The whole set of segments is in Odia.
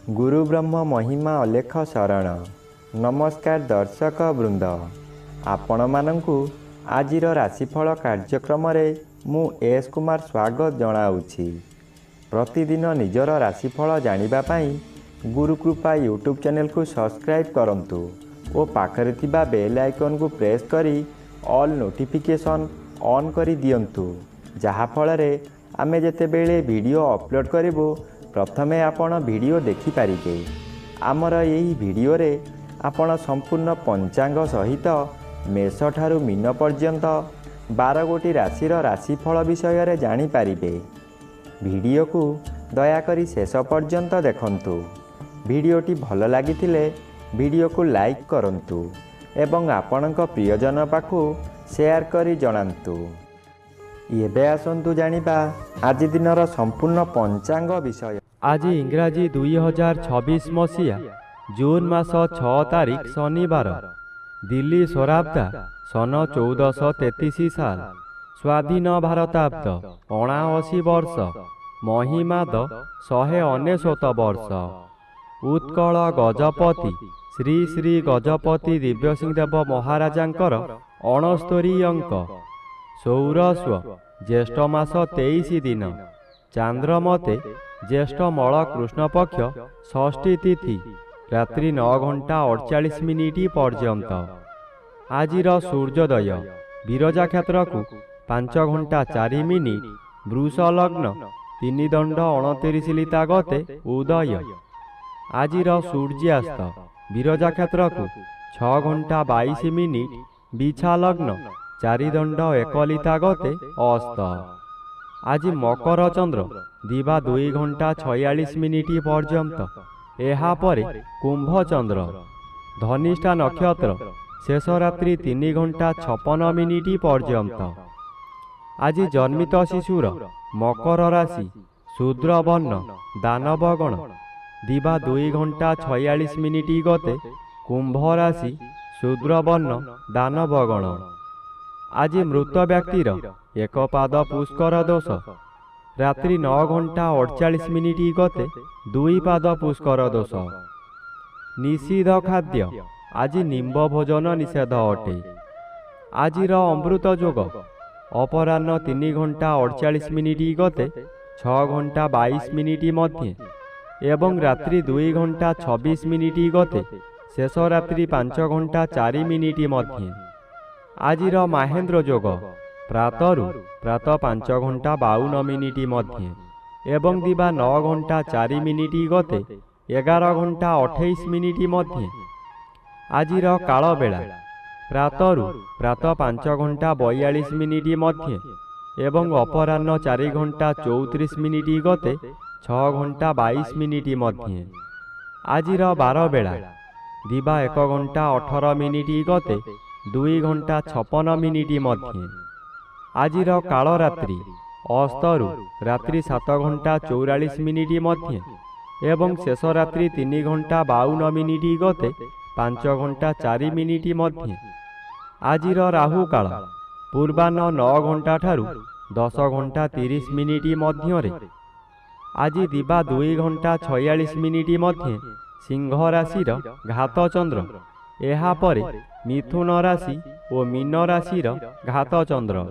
गुरु ब्रह्म महिमा अलेख शरण। नमस्कार दर्शक वृंद, आपण मानंकु आजिर राशिफल कार्यक्रम मु एस कुमार स्वागत जनाऊँगी। प्रतिदिन निजर राशिफल जानिबा पाई गुरुकृपा यूट्यूब चैनल को सब्सक्राइब करंतु और पाखरे थिबा बेल आइकन को प्रेस करी ऑल नोटिफिकेशन ऑन करी दियंतु, जहा फଳରେ आमे जेतेबेले वीडियो अपलोड करिवो प्रथमे आपण वीडियो देखि पारिबे। आमर यही वीडियो रे आपण संपूर्ण पंचांग सहित मेष ठारू मीन पर्यंत 12 गोटी राशिर राशिफल विषय रे जानि पारिबे। वीडियो को दयाकरी शेष पर्यंत देखंतु। वीडियोटी भल लागिथिले वीडियो को लाइक करंतु एवं आपणक प्रियजन पाखु शेयर करी जणांतु। एबे आसंतु जानिबा आज दिनर संपूर्ण पंचांग विषय। आज इंग्राजी 2026 मसीहा जून मास 6 तारिख शनिवार, दिल्ली स्वराब्दा सन 1433 साल, स्वाधीन भारताब्द 79 वर्ष, महिमाद 199 वर्ष। उत्कल गजपति श्री श्री गजपति दिव्यसिंहदेव महाराजांकर 69 अंक। सौरस्व ज्येष्ठ मास 23 दिन, चांद्रमते ज्येष्ठ मल कृष्ण पक्ष षष्ठी तिथि रात्रि 9 घंटा 48 मिनिट पर्यंत। आजिर सूर्योदय विरजा क्षेत्र को 5 घंटा 4 मिनिट, वृष लग्न 3 दंड 29 लिता गते उदय। आजिर सूर्यास्त विरजा क्षेत्र को 6 घंटा 22 मिनिट, बिछा लग्न 4 दंड 1 लिता गते अस्त। आज मकर चंद्र दिवा 2 घंटा 46 मिनिट पर्यंत। एहा परे कुंभ चंद्र। धनिष्ठा नक्षत्र शेष रात्रि 3 घंटा 56 मिनिट पर्यंत। आज जन्मित शिशुर मकर राशि शूद्र वर्ण दानवगण दिवा 2 घंटा 46 मिनिट गते कुंभ राशि शूद्र वर्ण दानवगण। आज मृत व्यक्तिर 1 पाद पुष्कर दोष रात्रि 9 घंटा 48 मिनिट गते 2 पाद पुष्कर दोष। निषिद्ध खाद्य आज निम्ब भोजन निषेध अटे। आजिर अमृत जोग अपराह्न 3 घंटा 48 मिनिट गते 6 घंटा 22 मिनिट मध्य एवं रात्रि 2 घंटा 26 मिनिट गते शेष रात्रि 5 घंटा 4 मिनिट मध्य। आजिर महेन्द्र जोग प्रातरु प्रातः 5 घंटा 52 मिनिट मध्य एवं दिवा 9 घंटा 4 मिनिट गते 11 घंटा 28 मिनिट मध्य। आजिर काल बेला प्रातरु प्रातः 5 घंटा 42 मिनिट मध्य एवं अपराह्न 4 घंटा 34 मिनिट गते 6 घंटा 22 मिनिट मध्य। आजिर बार बेला दिवा 1 घंटा 18 मिनिट गते 2 घंटा 56 मिनिट मध्य। आजिर काल रात्रि अस्तरु रात्रि 7 घंटा 44 मिनिट मध्य एवं शेष रात्रि 3 घंटा 52 मिनिट गते 5 घंटा 4 मिनिट मध्य। आजिर राहु काल पूर्वाह्न 9 घंटा ठारू 10 घंटा 30 मिनिट मध्य। आज दिवा 2 घंटा 46 मिनिट मध्य सिंह राशिर घात चंद्र। एहा परे मिथुन राशि और मीन राशिर घात चंद्र।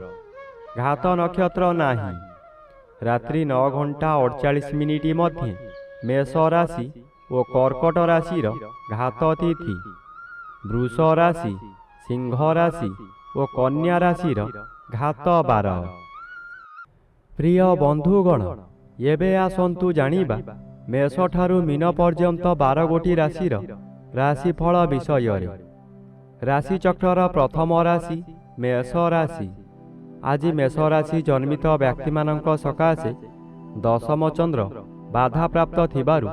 घात नक्षत्र नाही। रात्रि 9 घंटा 48 मिनिट मध्य मेष राशि और कर्कट राशिर घात तिथि। वृष राशि सिंह राशि और कन्या राशिर घात 12। प्रिय बंधुगण, एबे आसंतु जानिबा मेष ठारू मीन पर्यंत 12 गोटी राशिर राशिफल विषय रे। राशि चक्रर प्रथम राशि मेष राशि। आज मेष राशि जन्मित व्यक्ति मानक सकाशे दशम चंद्र बाधा प्राप्त थिबारु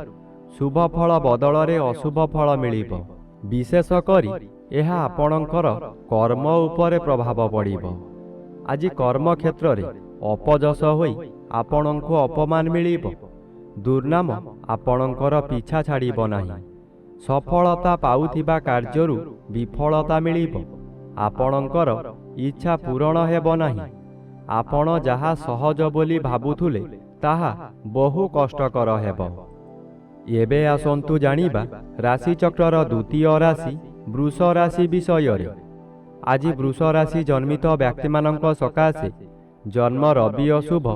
शुभ फल बदल रे अशुभ फल मिलिबो। विशेष करी एहा आपणकर कर्म उपरे प्रभाव पड़िबो। आज कर्म क्षेत्र रे अपजस होई आपणको अपमान मिलिबो। दुर्नाम आपणकर पीछा छाड़िबो नाही। सफलता पाउथिबा कार्यरु विफलता मिलिबो। आपणकर इच्छा पूरण हेबो नाही। आपण जहा सहज बोली भाबुथुले ताहा बहु कष्टकर हेबो। ଏବେ ଆସନ୍ତୁ ଜାଣିବା ରାଶିଚକ୍ରର ଦ୍ୱିତୀୟ ରାଶି ବୃଷ ରାଶି ବିଷୟରେ। ଆଜି ବୃଷ ରାଶି ଜନ୍ମିତ ବ୍ୟକ୍ତିମାନଙ୍କ ସକାଶେ ଜନ୍ମ ରବି ଅଶୁଭ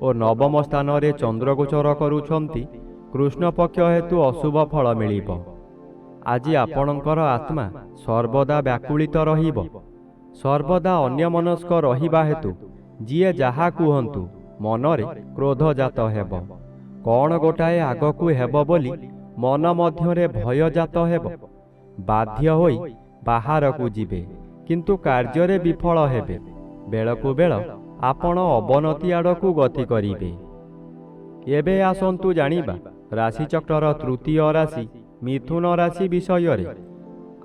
ଓ ନବମ ସ୍ଥାନରେ ଚନ୍ଦ୍ରଗୋଚର କରୁଛନ୍ତି। କୃଷ୍ଣପକ୍ଷ ହେତୁ ଅଶୁଭ ଫଳ ମିଳିବ। ଆଜି ଆପଣଙ୍କର ଆତ୍ମା ସର୍ବଦା ବ୍ୟାକୁଳିତ ରହିବ। ସର୍ବଦା ଅନ୍ୟମନସ୍କ ରହିବା ହେତୁ ଯିଏ ଯାହା କୁହନ୍ତୁ ମନରେ କ୍ରୋଧ ଜାତ ହେବ। କ'ଣ ଗୋଟାଏ ଆଗକୁ ହେବ ବୋଲି ମନ ମଧ୍ୟରେ ଭୟ ଜାତ ହେବ। ବାଧ୍ୟ ହୋଇ ବାହାରକୁ ଯିବେ, କିନ୍ତୁ କାର୍ଯ୍ୟରେ ବିଫଳ ହେବେ। ବେଳକୁ ବେଳ ଆପଣ ଅବନତି ଆଡ଼କୁ ଗତି କରିବେ। ଏବେ ଆସନ୍ତୁ ଜାଣିବା ରାଶିଚକ୍ରର ତୃତୀୟ ରାଶି ମିଥୁନ ରାଶି ବିଷୟରେ।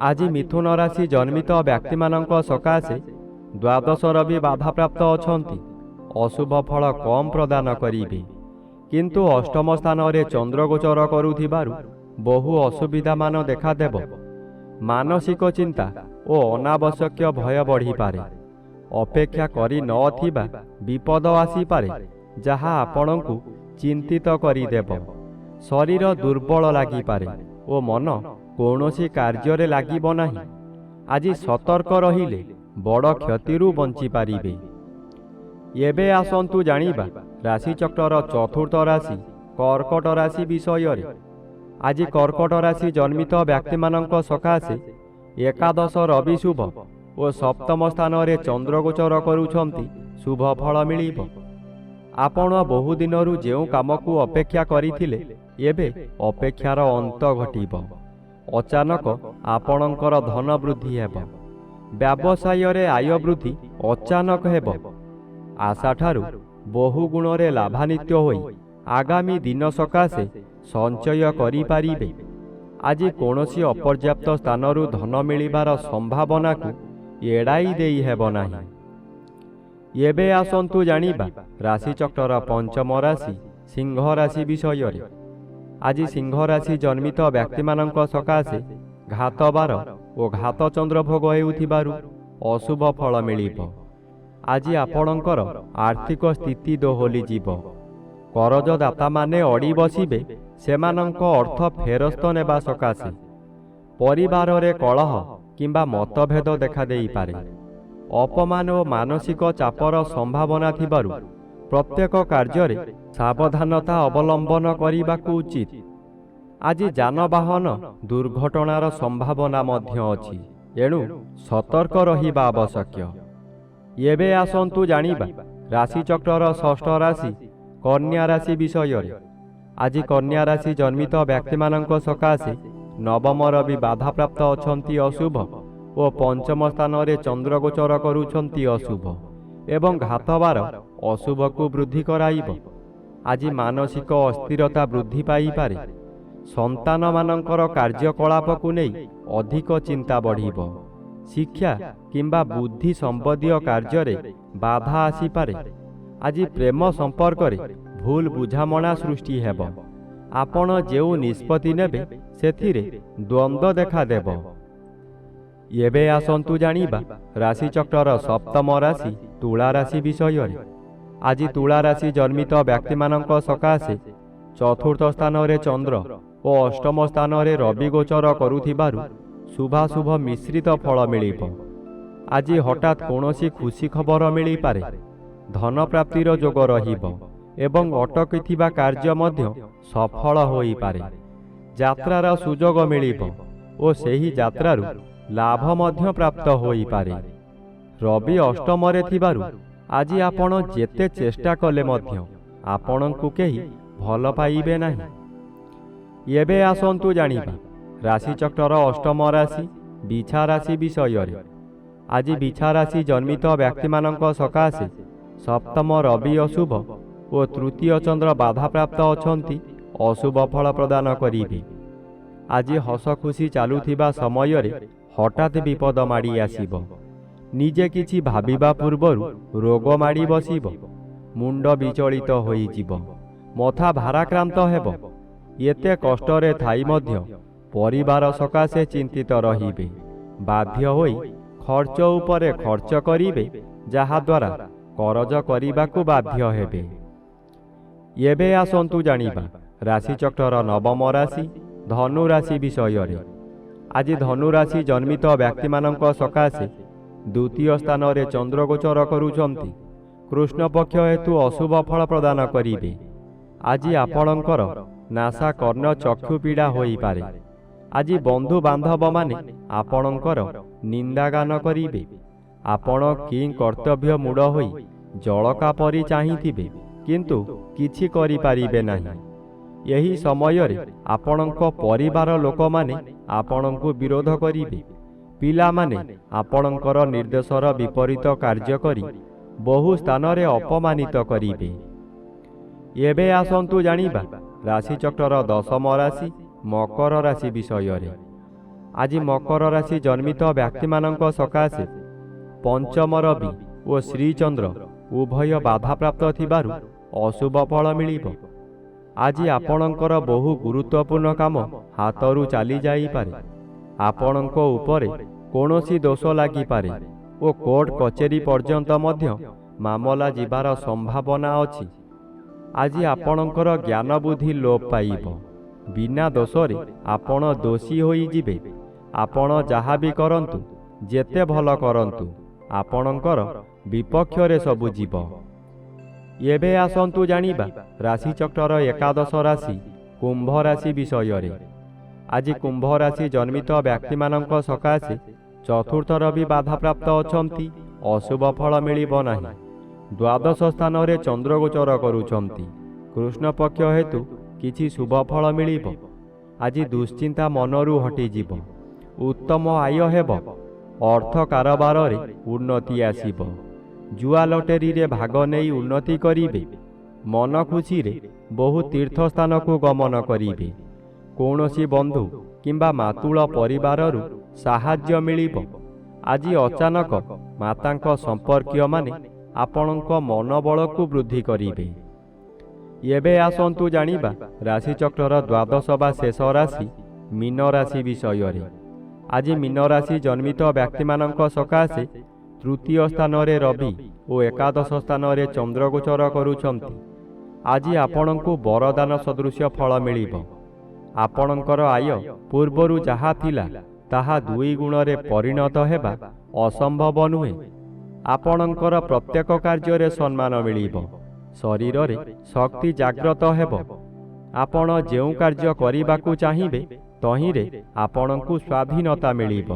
ଆଜି ମିଥୁନ ରାଶି ଜନ୍ମିତ ବ୍ୟକ୍ତିମାନଙ୍କ ସକାଶେ ଦ୍ୱାଦଶ ରବି ବାଧାପ୍ରାପ୍ତ ଅଛନ୍ତି। ଅଶୁଭ ଫଳ କମ୍ ପ୍ରଦାନ କରିବେ, କିନ୍ତୁ ଅଷ୍ଟମ ସ୍ଥାନରେ ଚନ୍ଦ୍ରଗୋଚର କରୁଥିବାରୁ ବହୁ ଅସୁବିଧାମାନ ଦେଖାଦେବ। ମାନସିକ ଚିନ୍ତା ଓ ଅନାବଶ୍ୟକ ଭୟ ବଢ଼ିପାରେ। ଅପେକ୍ଷା କରି ନଥିବା ବିପଦ ଆସିପାରେ, ଯାହା ଆପଣଙ୍କୁ ଚିନ୍ତିତ କରିଦେବ। ଶରୀର ଦୁର୍ବଳ ଲାଗିପାରେ ଓ ମନ କୌଣସି କାର୍ଯ୍ୟରେ ଲାଗିବ ନାହିଁ। ଆଜି ସତର୍କ ରହିଲେ ବଡ଼ କ୍ଷତିରୁ ବଞ୍ଚିପାରିବେ। ଏବେ ଆସନ୍ତୁ ଜାଣିବା ରାଶିଚକ୍ରର ଚତୁର୍ଥ ରାଶି କର୍କଟ ରାଶି ବିଷୟରେ। ଆଜି କର୍କଟ ରାଶି ଜନ୍ମିତ ବ୍ୟକ୍ତିମାନଙ୍କ ସକାଶେ ଏକାଦଶ ରବି ଶୁଭ ଓ ସପ୍ତମ ସ୍ଥାନରେ ଚନ୍ଦ୍ରଗୋଚର କରୁଛନ୍ତି। ଶୁଭ ଫଳ ମିଳିବ। ଆପଣ ବହୁଦିନରୁ ଯେଉଁ କାମକୁ ଅପେକ୍ଷା କରିଥିଲେ, ଏବେ ଅପେକ୍ଷାର ଅନ୍ତ ଘଟିବ। ଅଚାନକ ଆପଣଙ୍କର ଧନ ବୃଦ୍ଧି ହେବ। ବ୍ୟବସାୟରେ ଆୟ ବୃଦ୍ଧି ଅଚାନକ ହେବ। ଆଶାଠାରୁ ବହୁ ଗୁଣରେ ଲାଭାନ୍ୱିତ ହୋଇ ଆଗାମୀ ଦିନ ସକାଶେ ସଞ୍ଚୟ କରିପାରିବେ। ଆଜି କୌଣସି ଅପର୍ଯ୍ୟାପ୍ତ ସ୍ଥାନରୁ ଧନ ମିଳିବାର ସମ୍ଭାବନାକୁ ଏଡ଼ାଇ ଦେଇ ହେବ ନାହିଁ। ଏବେ ଆସନ୍ତୁ ଜାଣିବା ରାଶିଚକ୍ରର ପଞ୍ଚମ ରାଶି ସିଂହ ରାଶି ବିଷୟରେ। ଆଜି ସିଂହ ରାଶି ଜନ୍ମିତ ବ୍ୟକ୍ତିମାନଙ୍କ ସକାଶେ ଘାତବାର ଓ ଘାତ ଚନ୍ଦ୍ରଭୋଗ ହେଉଥିବାରୁ ଅଶୁଭ ଫଳ ମିଳିବ। ଆଜି ଆପଣଙ୍କର ଆର୍ଥିକ ସ୍ଥିତି ଦୋହଲିଯିବ। କରଜଦାତାମାନେ ଅଡ଼ି ବସିବେ ସେମାନଙ୍କ ଅର୍ଥ ଫେରସ୍ତ ନେବା ସକାଶେ। ପରିବାରରେ କଳହ କିମ୍ବା ମତଭେଦ ଦେଖାଦେଇପାରେ। ଅପମାନ ଓ ମାନସିକ ଚାପର ସମ୍ଭାବନା ଥିବାରୁ ପ୍ରତ୍ୟେକ କାର୍ଯ୍ୟରେ ସାବଧାନତା ଅବଲମ୍ବନ କରିବାକୁ ଉଚିତ। ଆଜି ଯାନବାହନ ଦୁର୍ଘଟଣାର ସମ୍ଭାବନା ମଧ୍ୟ ଅଛି, ଏଣୁ ସତର୍କ ରହିବା ଆବଶ୍ୟକ। ଏବେ ଆସନ୍ତୁ ଜାଣିବା ରାଶିଚକ୍ରର ଷଷ୍ଠ ରାଶି କନ୍ୟା ରାଶି ବିଷୟରେ। ଆଜି କନ୍ୟା ରାଶି ଜନ୍ମିତ ବ୍ୟକ୍ତିମାନଙ୍କ ସକାଶେ ନବମ ରବି ବାଧାପ୍ରାପ୍ତ ଅଛନ୍ତି। ଅଶୁଭ ଓ ପଞ୍ଚମ ସ୍ଥାନରେ ଚନ୍ଦ୍ରଗୋଚର କରୁଛନ୍ତି। ଅଶୁଭ ଏବଂ ଘାତବାର ଅଶୁଭକୁ ବୃଦ୍ଧି କରାଇବ। ଆଜି ମାନସିକ ଅସ୍ଥିରତା ବୃଦ୍ଧି ପାଇପାରେ। ସନ୍ତାନମାନଙ୍କର କାର୍ଯ୍ୟକଳାପକୁ ନେଇ ଅଧିକ ଚିନ୍ତା ବଢ଼ିବ। ଶିକ୍ଷା କିମ୍ବା ବୁଦ୍ଧି ସମ୍ବନ୍ଧୀୟ କାର୍ଯ୍ୟରେ ବାଧା ଆସିପାରେ। ଆଜି ପ୍ରେମ ସମ୍ପର୍କରେ ଭୁଲ ବୁଝାମଣା ସୃଷ୍ଟି ହେବ। ଆପଣ ଯେଉଁ ନିଷ୍ପତ୍ତି ନେବେ ସେଥିରେ ଦ୍ୱନ୍ଦ୍ୱ ଦେଖାଦେବ। ଏବେ ଆସନ୍ତୁ ଜାଣିବା ରାଶିଚକ୍ରର ସପ୍ତମ ରାଶି ତୁଳା ରାଶି ବିଷୟରେ। ଆଜି ତୁଳା ରାଶି ଜନ୍ମିତ ବ୍ୟକ୍ତିମାନଙ୍କ ସକାଶେ ଚତୁର୍ଥ ସ୍ଥାନରେ ଚନ୍ଦ୍ର ଓ ଅଷ୍ଟମ ସ୍ଥାନରେ ରବି ଗୋଚର କରୁଥିବାରୁ ଶୁଭାଶୁଭ ମିଶ୍ରିତ ଫଳ ମିଳିବ। ଆଜି ହଠାତ୍ କୌଣସି ଖୁସି ଖବର ମିଳିପାରେ। ଧନ ପ୍ରାପ୍ତିର ଯୋଗ ରହିବ ଏବଂ ଅଟକିଥିବା କାର୍ଯ୍ୟ ମଧ୍ୟ ସଫଳ ହୋଇପାରେ। ଯାତ୍ରାର ସୁଯୋଗ ମିଳିବ ଓ ସେହି ଯାତ୍ରାରୁ ଲାଭ ମଧ୍ୟ ପ୍ରାପ୍ତ ହୋଇପାରେ। ରବି ଅଷ୍ଟମରେ ଥିବାରୁ ଆଜି ଆପଣ ଯେତେ ଚେଷ୍ଟା କଲେ ମଧ୍ୟ ଆପଣଙ୍କୁ କେହି ଭଲ ପାଇବେ ନାହିଁ। ଏବେ ଆସନ୍ତୁ ଜାଣିବା ରାଶିଚକ୍ରର ଅଷ୍ଟମ ରାଶି ବିଛା ରାଶି ବିଷୟରେ। ଆଜି ବିଛା ରାଶି ଜନ୍ମିତ ବ୍ୟକ୍ତିମାନଙ୍କ ସକାଶେ ସପ୍ତମ ରବି ଅଶୁଭ ଓ ତୃତୀୟ ଚନ୍ଦ୍ର ବାଧାପ୍ରାପ୍ତ ଅଛନ୍ତି। ଅଶୁଭ ଫଳ ପ୍ରଦାନ କରିବେ। ଆଜି ହସ ଖୁସି ଚାଲୁଥିବା ସମୟରେ ହଠାତ୍ ବିପଦ ମାଡ଼ି ଆସିବ। ନିଜେ କିଛି ଭାବିବା ପୂର୍ବରୁ ରୋଗ ମାଡ଼ି ବସିବ। ମୁଣ୍ଡ ବିଚଳିତ ହୋଇଯିବ। ମଥା ଭାରାକ୍ରାନ୍ତ ହେବ। ଏତେ କଷ୍ଟରେ ଥାଇ ମଧ୍ୟ ପରିବାର ସକାଶେ ଚିନ୍ତିତ ରହିବେ। ବାଧ୍ୟ ହୋଇ ଖର୍ଚ୍ଚ ଉପରେ ଖର୍ଚ୍ଚ କରିବେ, ଯାହାଦ୍ୱାରା କରଜ କରିବାକୁ ବାଧ୍ୟ ହେବେ। ଏବେ ଆସନ୍ତୁ ଜାଣିବା ରାଶିଚକ୍ରର ନବମ ରାଶି ଧନୁ ରାଶି ବିଷୟରେ। ଆଜି ଧନୁ ରାଶି ଜନ୍ମିତ ବ୍ୟକ୍ତିମାନଙ୍କ ସକାଶେ ଦ୍ୱିତୀୟ ସ୍ଥାନରେ ଚନ୍ଦ୍ର ଗୋଚର କରୁଛନ୍ତି। କୃଷ୍ଣପକ୍ଷ ହେତୁ ଅଶୁଭ ଫଳ ପ୍ରଦାନ କରିବେ। ଆଜି ଆପଣଙ୍କର ନାସା କର୍ଣ୍ଣ ଚକ୍ଷୁ ପୀଡ଼ା ହୋଇପାରେ। ଆଜି ବନ୍ଧୁ ବାନ୍ଧବମାନେ ଆପଣଙ୍କର ନିନ୍ଦାଗାନ କରିବେ। ଆପଣ କି କର୍ତ୍ତବ୍ୟ ମୂଢ଼ ହୋଇ ଜଳକା ପରି ଚାହିଁଥିବେ, କିନ୍ତୁ କିଛି କରିପାରିବେ ନାହିଁ। ଏହି ସମୟରେ ଆପଣଙ୍କ ପରିବାର ଲୋକମାନେ ଆପଣଙ୍କୁ ବିରୋଧ କରିବେ। ପିଲାମାନେ ଆପଣଙ୍କର ନିର୍ଦ୍ଦେଶର ବିପରୀତ କାର୍ଯ୍ୟ କରି ବହୁ ସ୍ଥାନରେ ଅପମାନିତ କରିବେ। ଏବେ ଆସନ୍ତୁ ଜାଣିବା ରାଶିଚକ୍ରର ଦଶମ ରାଶି ମକର ରାଶି ବିଷୟରେ। ଆଜି ମକର ରାଶି ଜନ୍ମିତ ବ୍ୟକ୍ତିମାନଙ୍କ ସକାଶେ ପଞ୍ଚମ ରବି ଓ ଶ୍ରୀଚନ୍ଦ୍ର ଉଭୟ ବାଧାପ୍ରାପ୍ତ ଥିବାରୁ ଅଶୁଭ ଫଳ ମିଳିବ। ଆଜି ଆପଣଙ୍କର ବହୁ ଗୁରୁତ୍ୱପୂର୍ଣ୍ଣ କାମ ହାତରୁ ଚାଲି ଯାଇପାରେ। ଆପଣଙ୍କ ଉପରେ କୌଣସି ଦୋଷ ଲାଗିପାରେ ଓ କୋର୍ଟ କଚେରୀ ପର୍ଯ୍ୟନ୍ତ ମଧ୍ୟ ମାମଲା ଯିବାର ସମ୍ଭାବନା ଅଛି। ଆଜି ଆପଣଙ୍କର ଜ୍ଞାନ ବୁଦ୍ଧି ଲୋପ ପାଇବ। ବିନା ଦୋଷରେ ଆପଣ ଦୋଷୀ ହୋଇଯିବେ। ଆପଣ ଯାହା ବି କରନ୍ତୁ, ଯେତେ ଭଲ କରନ୍ତୁ, ଆପଣଙ୍କର ବିପକ୍ଷରେ ସବୁ ଯିବ। ଏବେ ଆସନ୍ତୁ ଜାଣିବା ରାଶିଚକ୍ରର ଏକାଦଶ ରାଶି କୁମ୍ଭ ରାଶି ବିଷୟରେ। ଆଜି କୁମ୍ଭ ରାଶି ଜନ୍ମିତ ବ୍ୟକ୍ତିମାନଙ୍କ ସକାଶେ ଚତୁର୍ଥ ରବି ବାଧାପ୍ରାପ୍ତ ଅଛନ୍ତି। ଅଶୁଭ ଫଳ ମିଳିବ ନାହିଁ। ଦ୍ୱାଦଶ ସ୍ଥାନରେ ଚନ୍ଦ୍ର ଗୋଚର କରୁଛନ୍ତି। କୃଷ୍ଣପକ୍ଷ ହେତୁ କିଛି ଶୁଭ ଫଳ ମିଳିବ। ଆଜି ଦୁଶ୍ଚିନ୍ତା ମନରୁ ହଟିଯିବ। ଉତ୍ତମ ଆୟ ହେବ। ଅର୍ଥ କାରବାରରେ ଉନ୍ନତି ଆସିବ। ଜୁଆ ଲଟେରୀରେ ଭାଗ ନେଇ ଉନ୍ନତି କରିବେ। ମନ ଖୁସିରେ ବହୁ ତୀର୍ଥସ୍ଥାନକୁ ଗମନ କରିବେ। କୌଣସି ବନ୍ଧୁ କିମ୍ବା ମାତୁଳ ପରିବାରରୁ ସାହାଯ୍ୟ ମିଳିବ। ଆଜି ଅଚାନକ ମାତାଙ୍କ ସମ୍ପର୍କୀୟମାନେ ଆପଣଙ୍କ ମନୋବଳକୁ ବୃଦ୍ଧି କରିବେ। ଏବେ ଆସନ୍ତୁ ଜାଣିବା ରାଶିଚକ୍ରର ଦ୍ୱାଦଶ ବା ଶେଷ ରାଶି ମୀନ ରାଶି ବିଷୟରେ। ଆଜି ମୀନ ରାଶି ଜନ୍ମିତ ବ୍ୟକ୍ତିମାନଙ୍କ ସକାଶେ ତୃତୀୟ ସ୍ଥାନରେ ରବି ଓ ଏକାଦଶ ସ୍ଥାନରେ ଚନ୍ଦ୍ର ଗୋଚର କରୁଛନ୍ତି। ଆଜି ଆପଣଙ୍କୁ ବରଦାନ ସଦୃଶ ଫଳ ମିଳିବ। ଆପଣଙ୍କର ଆୟ ପୂର୍ବରୁ ଯାହା ଥିଲା ତାହା 2 ଗୁଣରେ ପରିଣତ ହେବା ଅସମ୍ଭବ ନୁହେଁ। ଆପଣଙ୍କର ପ୍ରତ୍ୟେକ କାର୍ଯ୍ୟରେ ସମ୍ମାନ ମିଳିବ। ଶରୀରରେ ଶକ୍ତି ଜାଗ୍ରତ ହେବ। ଆପଣ ଯେଉଁ କାର୍ଯ୍ୟ କରିବାକୁ ଚାହିଁବେ ତହିଁରେ ଆପଣଙ୍କୁ ସ୍ୱାଧୀନତା ମିଳିବ।